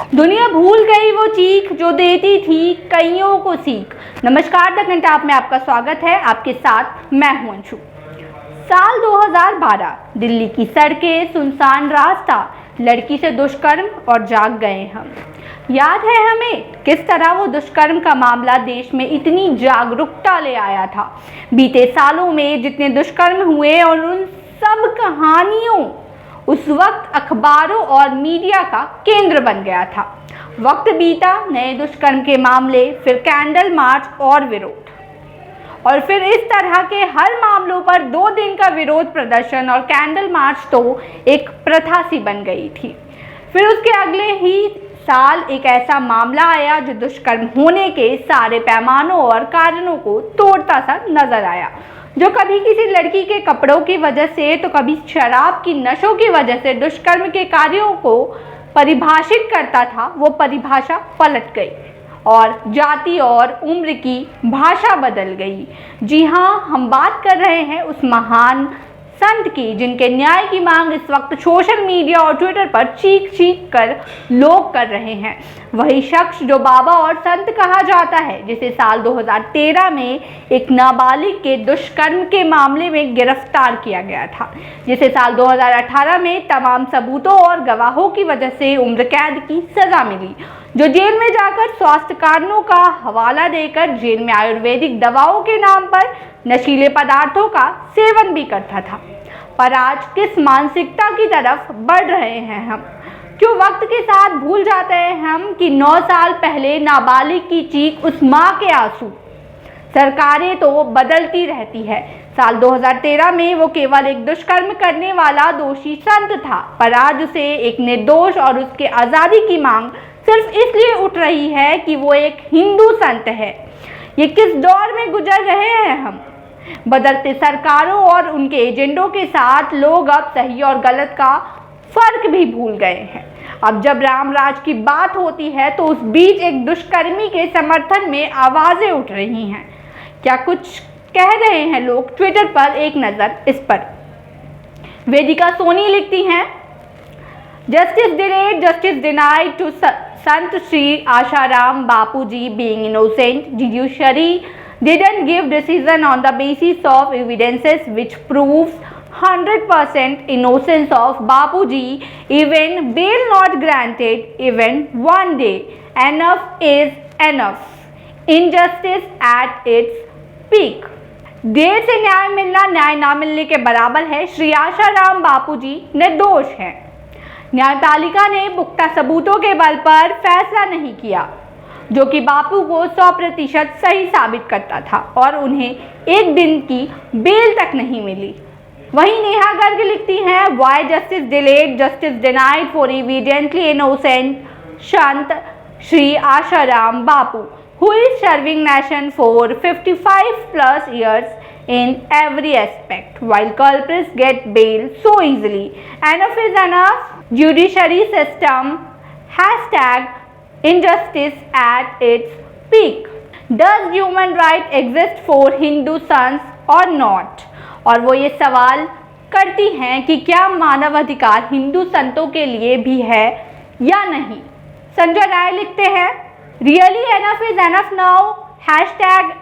दुनिया भूल गई वो चीख जो देती थी कईयों को सीख। नमस्कार, द घंटा में आपका स्वागत है। आपके साथ मैं हूं अंशु। साल 2012, दिल्ली की सड़कें, सुनसान रास्ता, लड़की से दुष्कर्म और जाग गए हम। याद है हमें किस तरह वो दुष्कर्म का मामला देश में इतनी जागरूकता ले आया था। बीते सालों में जितने दुष्कर्म हुए और उन सब कहानियों उस वक्त अखबारों और मीडिया का केंद्र बन गया था। वक्त बीता, नए दुष्कर्म के मामले, फिर कैंडल मार्च और विरोध, और फिर इस तरह के हर मामलों पर 2 दिन का विरोध प्रदर्शन और कैंडल मार्च तो एक प्रथा सी बन गई थी। फिर उसके अगले ही साल एक ऐसा मामला आया जो दुष्कर्म होने के सारे पैमानों और कारणों को तोड़ता सा नजर आया, जो कभी किसी लड़की के कपड़ों की वजह से तो कभी शराब की नशों की वजह से दुष्कर्म के कार्यों को परिभाषित करता था। वो परिभाषा पलट गई और जाति और उम्र की भाषा बदल गई। जी हाँ, हम बात कर रहे हैं उस महान संत की जिनके न्याय की मांग इस वक्त सोशल मीडिया और ट्विटर पर चीख चीख कर लोग कर रहे हैं। वही शख्स जो बाबा और संत कहा जाता है, जिसे साल 2013 में एक नाबालिग के दुष्कर्म के मामले में गिरफ्तार किया गया था, जिसे साल 2018 में तमाम सबूतों और गवाहों की वजह से उम्र कैद की सजा मिली, जो जेल में जाकर स्वास्थ्य कारणों का हवाला देकर जेल में आयुर्वेदिक दवाओं के नाम पर नशीले पदार्थों का सेवन भी करता था। पर आज किस मानसिकता की तरफ बढ़ रहे हैं हम? क्यों वक्त के साथ भूल जाते हैं हम कि 9 साल पहले नाबालिग की चीख, उस माँ के आंसू। सरकारें तो बदलती रहती है। साल 2013 में वो केवल एक दुष्कर्म करने वाला दोषी संत था, पर आज उसे एक निर्दोष और उसके आज़ादी की मांग सिर्फ इसलिए उठ रही है कि वो एक हिंदू संत है। ये किस दौर में गुजर रहे हैं हम? बदलते सरकारों और उनके एजेंडों के साथ लोग अब सही और गलत का फर्क भी भूल गए हैं। अब जब राम राज की बात होती है तो उस बीच एक दुष्कर्मी के समर्थन में आवाजें उठ रही हैं। क्या कुछ कह रहे हैं लोग ट्विटर पर? एक नज़र इस पर। वेदिका सोनी लिखती हैं, justice delayed, justice denied to Sant Sri Asharam Bapuji being innocent. Judiciary didn't give decision on the basis of evidences which proves 100% innocence of Bapuji. Even bail not granted, even one day. Enough is enough. Injustice at its peak. देर से न्याय मिलना न्याय ना मिलने के बराबर है। श्री आशाराम बापूजी निर्दोष हैं। न्यायपालिका ने पुख्ता सबूतों के बल पर फैसला नहीं किया, जो कि बापू को 100% सही साबित करता था, और उन्हें एक दिन की बेल तक नहीं मिली। वहीं नेहा गर्ग लिखती हैं, why justice delayed, justice denied for evidently innocent Sant Shri Asaram Bapu, who is serving nation for 55+ years in every aspect, while culprits get bail so easily. Enough is enough. Judiciary system #injustice at its peak. Does human right exist for Hindu sons or not? और वो ये सवाल करती हैं कि क्या मानव अधिकार हिंदू संतों के लिए भी है या नहीं। संजय राय लिखते हैं, Really enough is enough now.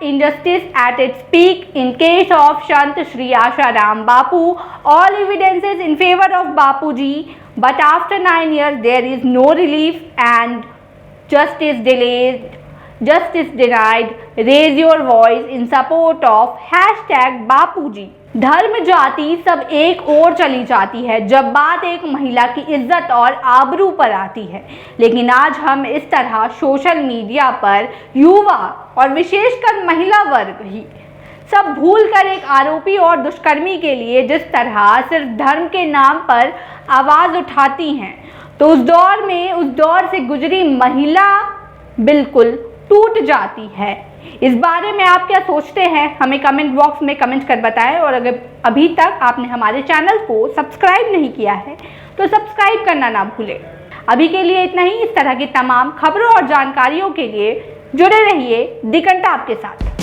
#injustice at its peak in case of Sant Sri Asharam Bapu. All evidences in favor of Bapuji, but after 9 years there is no relief and justice delayed, justice denied. Raise your voice in support of #Bapuji. धर्म जाति सब एक ओर चली जाती है जब बात एक महिला की इज्जत और आबरू पर आती है, लेकिन आज हम इस तरह सोशल मीडिया पर युवा और विशेषकर महिला वर्ग ही सब भूलकर एक आरोपी और दुष्कर्मी के लिए जिस तरह सिर्फ धर्म के नाम पर आवाज़ उठाती हैं, तो उस दौर से गुजरी महिला बिल्कुल टूट जाती है। इस बारे में आप क्या सोचते हैं? हमें कमेंट बॉक्स में कमेंट कर बताएं, और अगर अभी तक आपने हमारे चैनल को सब्सक्राइब नहीं किया है तो सब्सक्राइब करना ना भूलें। अभी के लिए इतना ही। इस तरह की तमाम खबरों और जानकारियों के लिए जुड़े रहिए द घंटा आपके साथ।